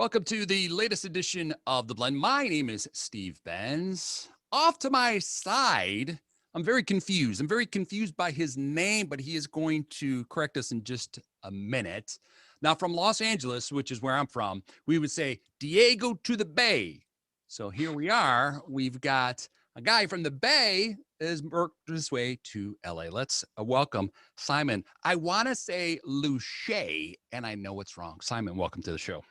Welcome to the latest edition of The Blend. My name is Steve Benz. Off to my side, I'm very confused. I'm very confused by his name, but he is going to correct us in just a minute. Now, from Los Angeles, which is where I'm from, we would say Diego to the Bay. So here we are. We've got a guy from the Bay is worked his way to LA. Let's welcome Simon. I want to say Lunche, and I know it's wrong. Simon, welcome to the show.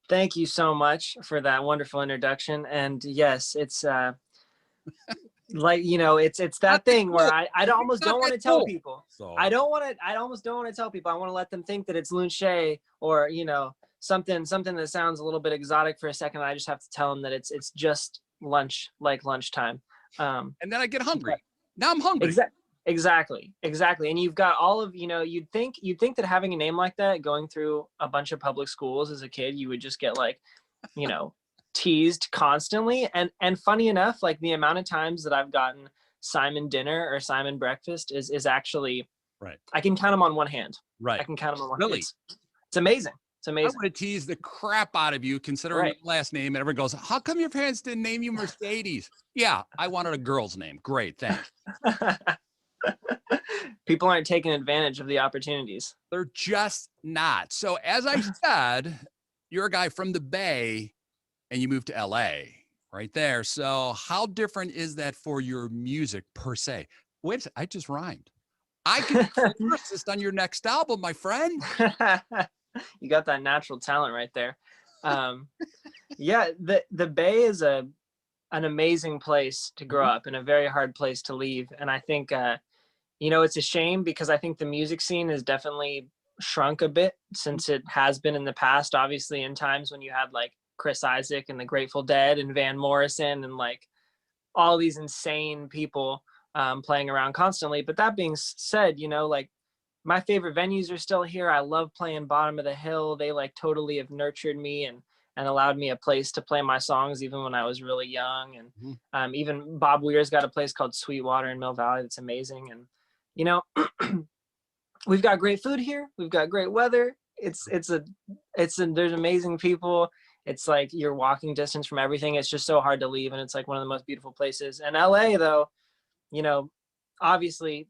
Thank you so much for that wonderful introduction. And yes, it's like, it's that thing where I almost don't want to tell people. So I almost don't want to tell people. I want to let them think that it's Lunche or, something that sounds a little bit exotic for a second. I just have to tell them that it's just lunch, like lunchtime. And then I get hungry. Now I'm hungry. Exactly. And you've got all of, you'd think that having a name like that, going through a bunch of public schools as a kid, you would just get like, teased constantly. And funny enough, like the amount of times that I've gotten Simon dinner or Simon breakfast is actually, right. I can count them on one hand. Right. I can count them on one really? hand. It's amazing. It's amazing. I would tease the crap out of you considering your last name. And everyone goes, how come your parents didn't name you Mercedes? Yeah, I wanted a girl's name. Great. Thanks. People aren't taking advantage of the opportunities. They're just not. So as I said, you're a guy from the Bay and you moved to LA right there. So how different is that for your music per se? Wait a second, I just rhymed. I can be assist on your next album, my friend. You got that natural talent right there. Yeah, the Bay is an amazing place to grow up and a very hard place to leave. And I think, it's a shame because I think the music scene has definitely shrunk a bit since it has been in the past, obviously in times when you had like Chris Isaac and the Grateful Dead and Van Morrison and like all these insane people playing around constantly. But that being said, like my favorite venues are still here. I love playing Bottom of the Hill. They like totally have nurtured me and allowed me a place to play my songs even when I was really young. And even Bob Weir's got a place called Sweetwater in Mill Valley that's amazing. And we've got great food here. We've got great weather. There's amazing people. It's like you're walking distance from everything. It's just so hard to leave. And it's like one of the most beautiful places. And LA though, obviously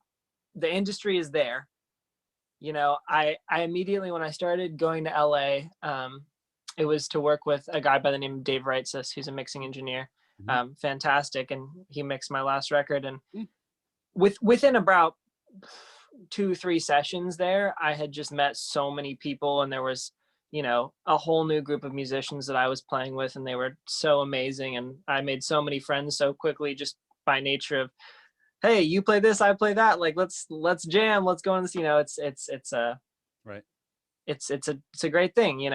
the industry is there. I immediately, when I started going to LA, it was to work with a guy by the name of Dave Wrightsis, who's a mixing engineer. Fantastic. And he mixed my last record. And within about 2-3 sessions there, I had just met so many people, and there was, a whole new group of musicians that I was playing with, and they were so amazing. And I made so many friends so quickly just by nature of, hey, you play this, I play that. Like, let's jam. Let's go on this, it's a great thing,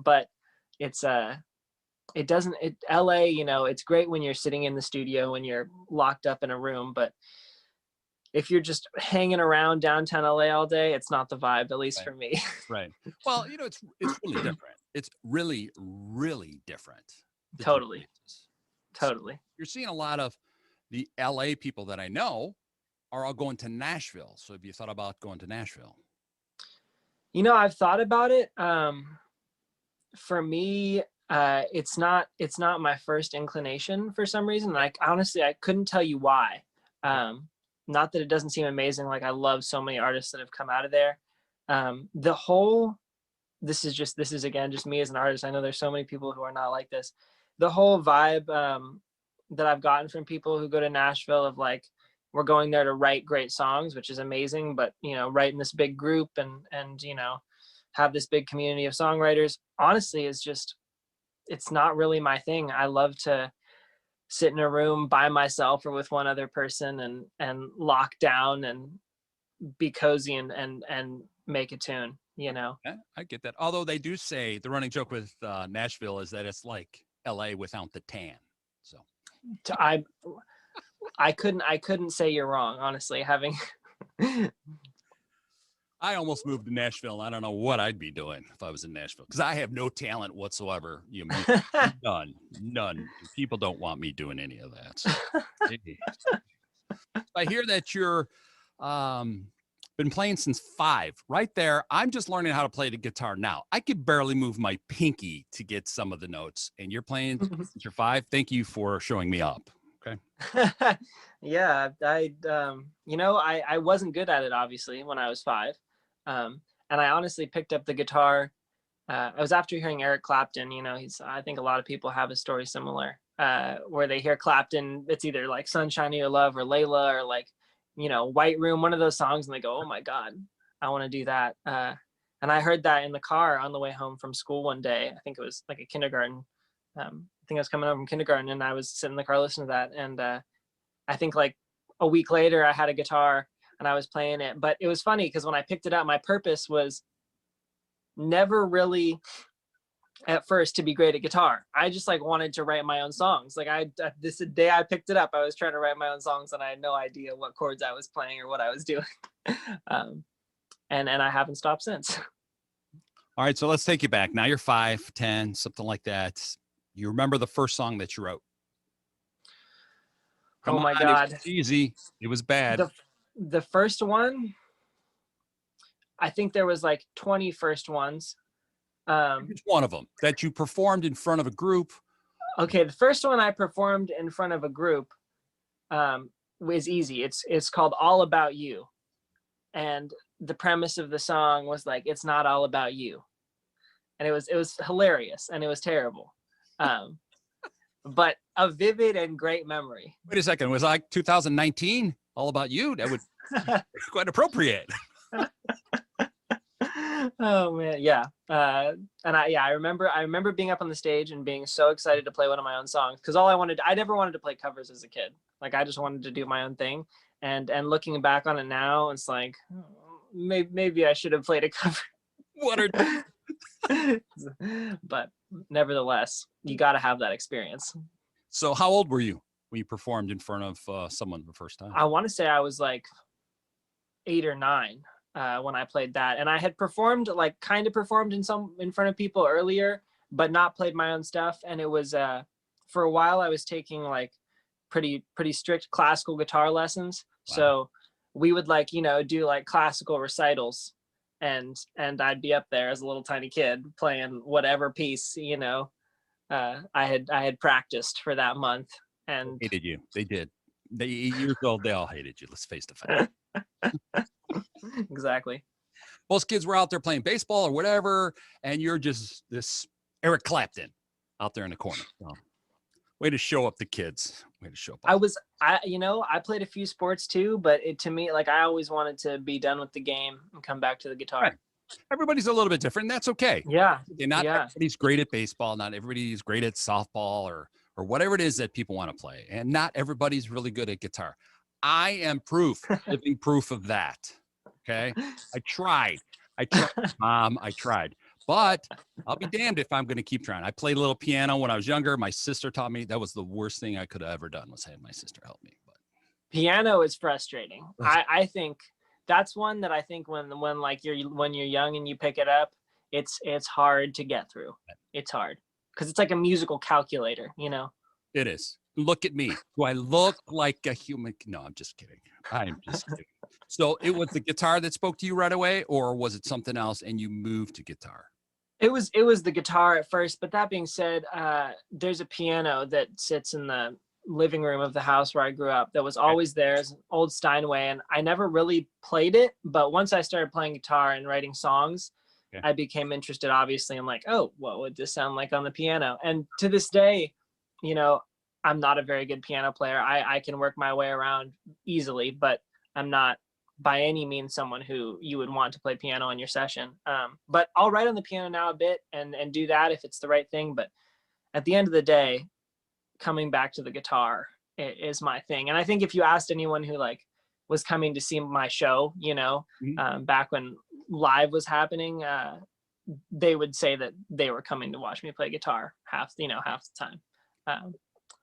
but LA, it's great when you're sitting in the studio, when you're locked up in a room, but if you're just hanging around downtown LA all day, it's not the vibe, at least for me. Right. Well, it's really different. It's really, really different. Totally. You're seeing a lot of the LA people that I know are all going to Nashville. So have you thought about going to Nashville? I've thought about it. For me, it's not my first inclination for some reason. Like, honestly, I couldn't tell you why. Not that it doesn't seem amazing. Like, I love so many artists that have come out of there. This is again, just me as an artist. I know there's so many people who are not like this. The whole vibe, that I've gotten from people who go to Nashville of like, we're going there to write great songs, which is amazing, but write in this big group and have this big community of songwriters, honestly, it's not really my thing. I love to sit in a room by myself or with one other person and lock down and be cozy and make a tune, Yeah, I get that. Although they do say the running joke with Nashville is that it's like LA without the tan. So I couldn't say you're wrong, honestly. I almost moved to Nashville. I don't know what I'd be doing if I was in Nashville because I have no talent whatsoever. None. People don't want me doing any of that. So. I hear that you're Been playing since 5. Right there, I'm just learning how to play the guitar now. I could barely move my pinky to get some of the notes, and you're playing since you're 5. Thank you for showing me up. Okay. Yeah, I wasn't good at it obviously when I was 5, and I honestly picked up the guitar. I was after hearing Eric Clapton. I think a lot of people have a story similar, where they hear Clapton. It's either like "Sunshine of Your Love" or "Layla" or like, "White Room," one of those songs, and they go, "Oh my God, I want to do that." And I heard that in the car on the way home from school one day. I think it was like a kindergarten. I think I was coming home from kindergarten, and I was sitting in the car listening to that. And I think like a week later, I had a guitar and I was playing it. But it was funny because when I picked it up, my purpose was never really at first to be great at guitar. I just like wanted to write my own songs. Like this day I picked it up, I was trying to write my own songs and I had no idea what chords I was playing or what I was doing. And I haven't stopped since. All right, so let's take you back. Now you're 5, 10, something like that. You remember the first song that you wrote? Come Oh my on, God. it was easy. It was bad. The first one, I think there was like 20 first ones. Which one of them that you performed in front of a group? Okay, the first one I performed in front of a group was easy. It's called "All About You," and the premise of the song was like, it's not all about you, and it was hilarious and it was terrible, but a vivid and great memory. Wait a second, it was like 2019? All About You? That would quite appropriate. Oh man, yeah. And I remember being up on the stage and being so excited to play one of my own songs, because I never wanted to play covers as a kid. Like I just wanted to do my own thing. And looking back on it now, it's like, maybe I should have played a cover. But nevertheless, you got to have that experience. So how old were you when you performed in front of someone the first time? I want to say I was like 8 or 9 when I played that, and I had performed kind of performed in front of people earlier, but not played my own stuff. And it was for a while I was taking like pretty strict classical guitar lessons. Wow. So we would do like classical recitals, and I'd be up there as a little tiny kid playing whatever piece I had practiced for that month. And they hated you. They did. They 8 years old. They all hated you. Let's face the fact. Exactly. Most kids were out there playing baseball or whatever, and you're just this Eric Clapton out there in the corner. Well, way to show up the kids. Way to show up. I played a few sports too, but to me, like I always wanted to be done with the game and come back to the guitar. Right. Everybody's a little bit different. And that's okay. Yeah. Everybody's great at baseball. Not everybody's great at softball or whatever it is that people want to play. And not everybody's really good at guitar. I am living proof of that. Okay. I tried, Mom. I tried, but I'll be damned if I'm going to keep trying. I played a little piano when I was younger. My sister taught me. That was the worst thing I could have ever done, was having my sister help me. But piano is frustrating. I think that's one that I think when you're young and you pick it up, it's hard to get through. It's hard because it's like a musical calculator, It is. Look at me. Do I look like a human? No, I'm just kidding. I'm just kidding. So it was the guitar that spoke to you right away, or was it something else and you moved to guitar? It was the guitar at first, but that being said, there's a piano that sits in the living room of the house where I grew up that was always there. It's an old Steinway, and I never really played it, but once I started playing guitar and writing songs, I became interested, obviously. I'm like, oh, what would this sound like on the piano? And to this day, I'm not a very good piano player. I can work my way around easily, but I'm not by any means someone who you would want to play piano in your session. But I'll write on the piano now a bit and do that if it's the right thing. But at the end of the day, coming back to the guitar is my thing. And I think if you asked anyone who was coming to see my show, back when live was happening, they would say that they were coming to watch me play guitar half the time.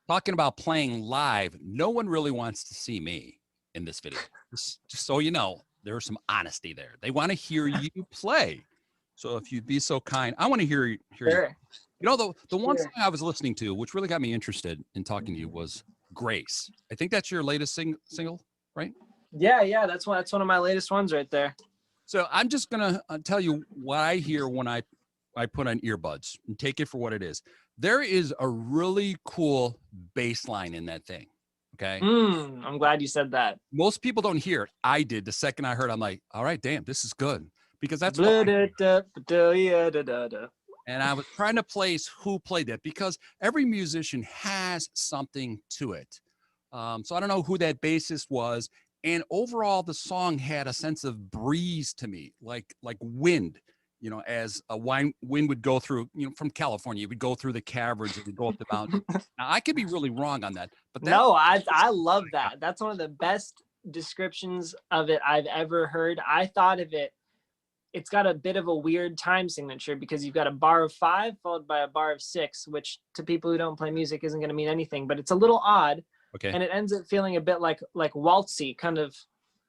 Talking about playing live, no one really wants to see me in this video. Just so you know, there's some honesty there. They want to hear you play. So if you'd be so kind, I want to hear Sure. you. The one song I was listening to, which really got me interested in talking to you, was Grace. I think that's your latest single, right? Yeah, that's one of my latest ones right there. So I'm just gonna tell you what I hear when I put on earbuds, and take it for what it is. There is a really cool bass line in that thing. Okay. I'm glad you said that. Most people don't hear it. I did. The second I heard it, I'm like, all right, damn, this is good. Because that's what Blah, I hear. da, da, yeah, da, da, da. And I was trying to place who played that, because every musician has something to it. So I don't know who that bassist was. And overall, the song had a sense of breeze to me, like wind. You know, as a wind would go through, you know, from California, it would go through the caverns, it would go up the mountain. Now, I could be really wrong on that, but that No, I love that. That's one of the best descriptions of it I've ever heard. I thought of it. It's got a bit of a weird time signature because you've got a bar of 5 followed by a bar of 6, which to people who don't play music isn't going to mean anything, but it's a little odd. okay, And it ends up feeling a bit like waltzy, kind of,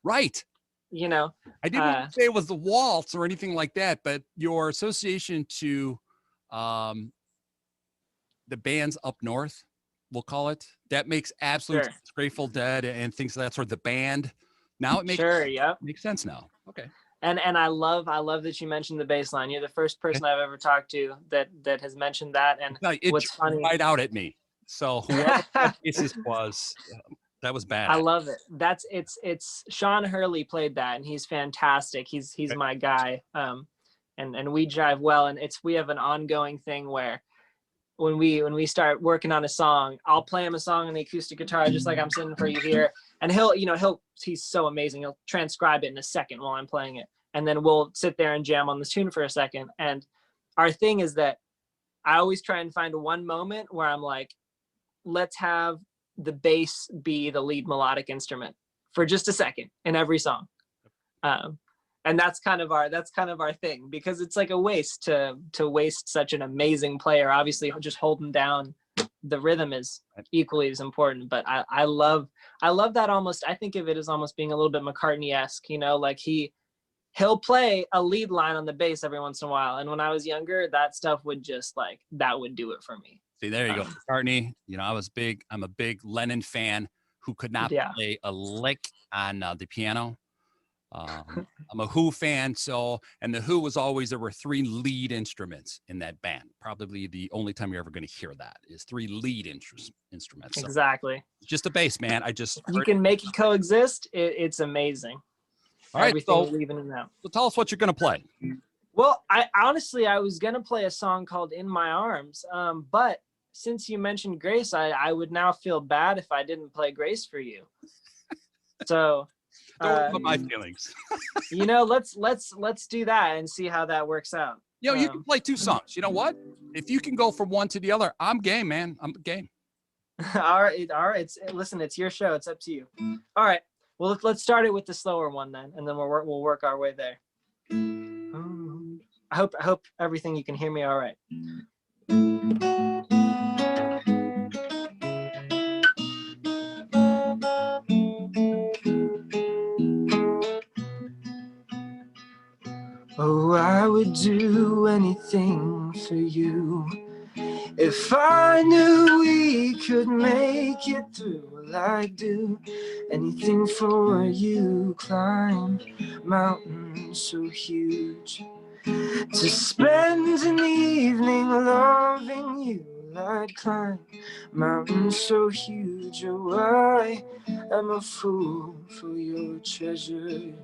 right. you know. I didn't say it was the waltz or anything like that, but your association to the bands up north, we'll call it, that makes absolute Sure. sense. Grateful Dead and things of that sort. The band. Now it makes Sure, yep. makes sense now. Okay. And I love that you mentioned the bass line. You're the first person I've ever talked to that has mentioned that. And No, it what's funny, right out at me. So whoever that bassist was, that was bad. I love it. It's Sean Hurley played that, and he's fantastic. He's Okay. my guy. And we jive well, and we have an ongoing thing where when we start working on a song, I'll play him a song on the acoustic guitar just like I'm sitting for you here, and he's so amazing. He'll transcribe it in a second while I'm playing it, and then we'll sit there and jam on this tune for a second. And our thing is that I always try and find one moment where I'm like, let's have the bass be the lead melodic instrument for just a second in every song. And that's kind of our thing, because it's like a waste to waste such an amazing player. Obviously, just holding down the rhythm is equally as important. But I love that. Almost, I think of it as almost being a little bit McCartney-esque, you know, like he'll play a lead line on the bass every once in a while. And when I was younger, that stuff would just that would do it for me. See, there you go. McCartney, you know, I'm a big Lennon fan who could not play a lick on the piano. I'm a Who fan, and the Who was always, there were 3 lead instruments in that band. Probably the only time you're ever going to hear that is 3 lead instruments. So exactly. Just a bass, man. You can make it coexist. It's amazing. All right, everything leaving and out. So tell us what you're going to play. Well, I was going to play a song called In My Arms, but since you mentioned Grace, I would now feel bad if I didn't play Grace for you. So don't put my feelings. You know, let's do that and see how that works out. You know, you can play 2 songs. You know what? If you can go from one to the other, I'm game, man. I'm game. All right. Listen, it's your show. It's up to you. All right. Well, let's start it with the slower one then, and then we'll work our way there. I hope everything, you can hear me all right. Oh, I would do anything for you if I knew we could make it through. Well, I'd do anything for you. Climb mountains so huge to spend an evening loving you. I'd climb mountains so huge. Oh, I am a fool for your treasures.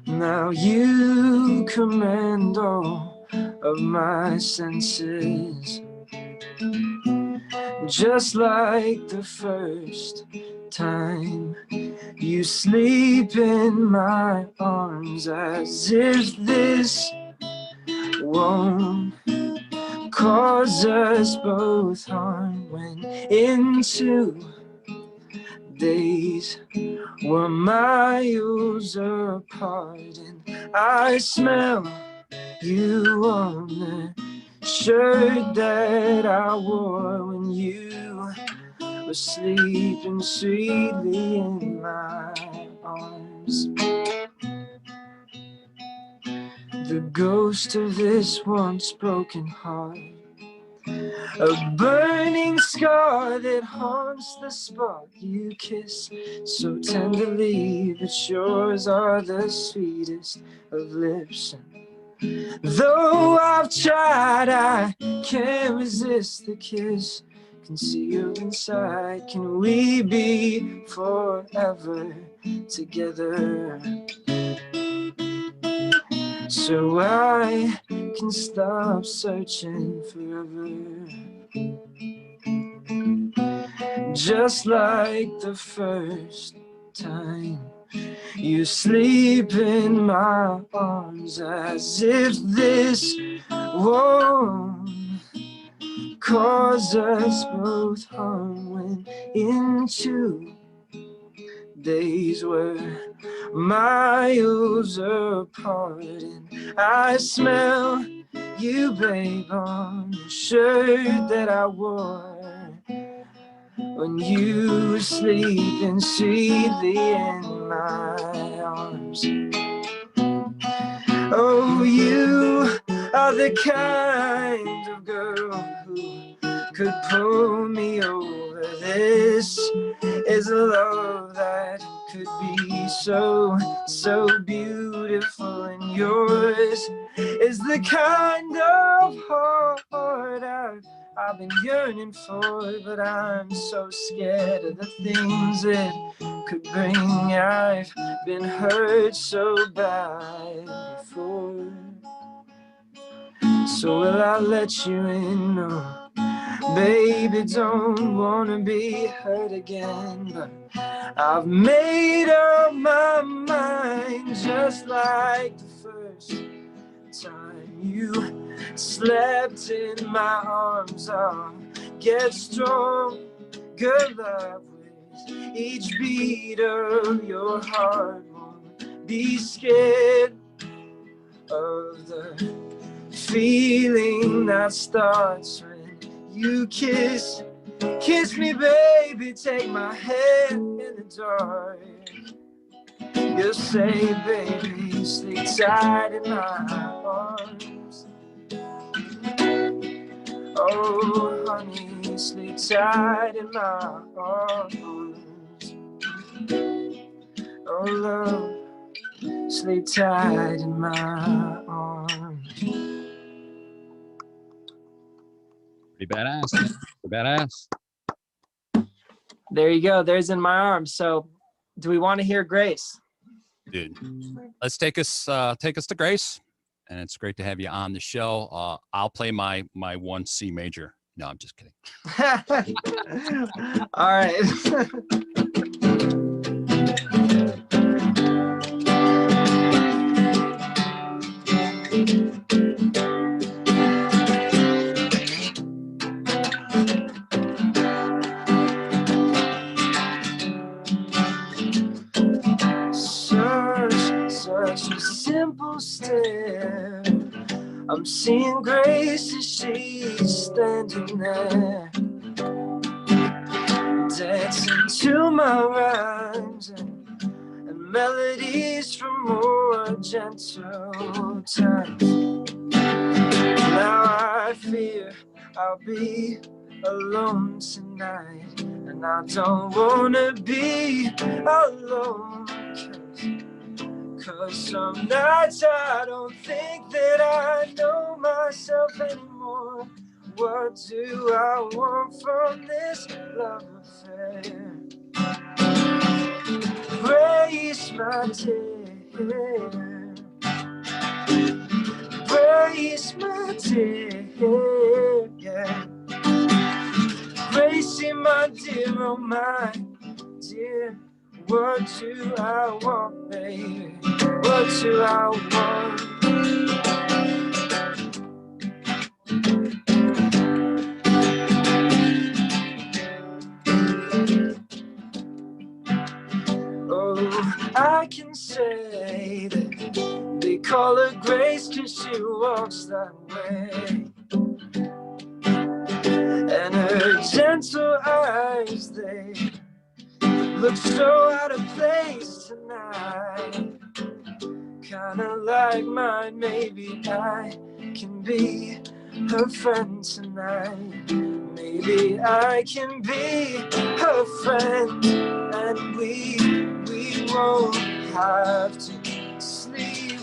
Now you command all of my senses, just like the first time you sleep in my arms, as if this won't cause us both harm. When into days were miles apart, and I smell you on the shirt that I wore when you were sleeping sweetly in my arms. The ghost of this once broken heart a burning scar that haunts the spot you kiss so tenderly, but yours are the sweetest of lips. And though I've tried, I can't resist the kiss concealed inside. Can we be forever together? So I can stop searching forever. Just like the first time you sleep in my arms, as if this won't cause us both harm. When into days were miles apart, and I smell you, babe, on the shirt that I wore when you were sleeping sweetly in my arms. Oh, you are the kind of girl who could pull me over. This is a love that could be so, so beautiful, and yours is the kind of heart I've been yearning for, but I'm so scared of the things it could bring. I've been hurt so bad before. So will I let you in? No, baby, don't wanna be hurt again, but I've made up my mind. Just like the first time you slept in my arms, I'll get stronger love with each beat of your heart. Won't be scared of the feeling that starts when you kiss me, baby. Take my hand in the dark. You'll say, baby, stay tight in my arms. Oh, honey, stay tight in my arms. Oh, love, stay tight in my arms. Pretty badass. Pretty badass. There you go. There's In My Arms. So do we want to hear Grace? Dude, let's take us to Grace, and it's great to have you on the show. I'll play my 1 C major. No, I'm just kidding. All right. Such a simple stare. I'm seeing Grace as she's standing there, dancing to my rhymes and melodies from more gentle times. Now I fear I'll be alone tonight, and I don't wanna be alone. Cause some nights I don't think that I know myself anymore. What do I want from this love affair? Grace, my dear. Grace, my dear. Yeah. Gracie, my dear, oh my dear. What do I want, baby? What do I want? Oh, I can say that they call her Grace 'cause she walks that way, and her gentle eyes, they look so out of place tonight. Kinda like mine, maybe I can be her friend tonight. Maybe I can be her friend, and we won't have to sleep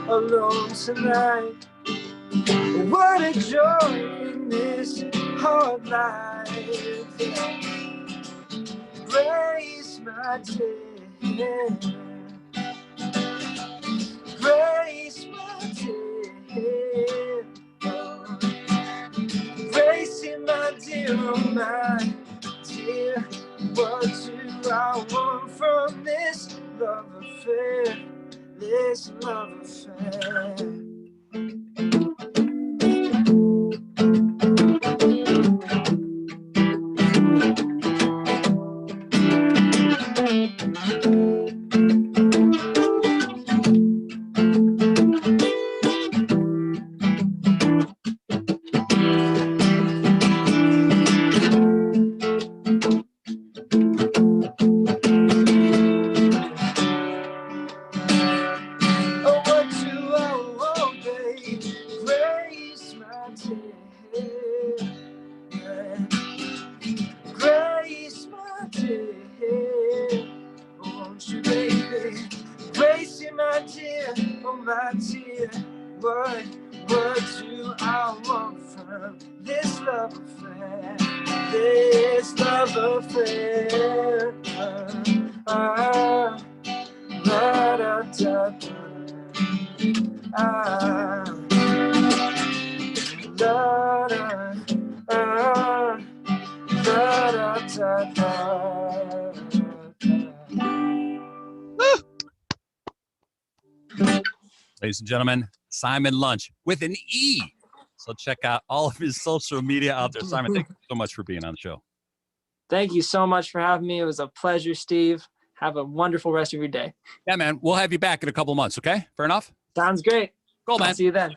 alone tonight. What a joy in this hard life. Grace, my dear. Grace, my dear. Grace, my dear, oh my dear. What do I want from this love affair? This love affair. What do I want from this love affair? This love affair. Da, da, da, da, da, da, da. Ladies and gentlemen, Simon Lunche with an E. So check out all of his social media out there. Simon, thank you so much for being on the show. Thank you so much for having me. It was a pleasure, Steve. Have a wonderful rest of your day. Yeah, man. We'll have you back in a couple of months, okay? Fair enough? Sounds great. Cool, man. I'll see you then.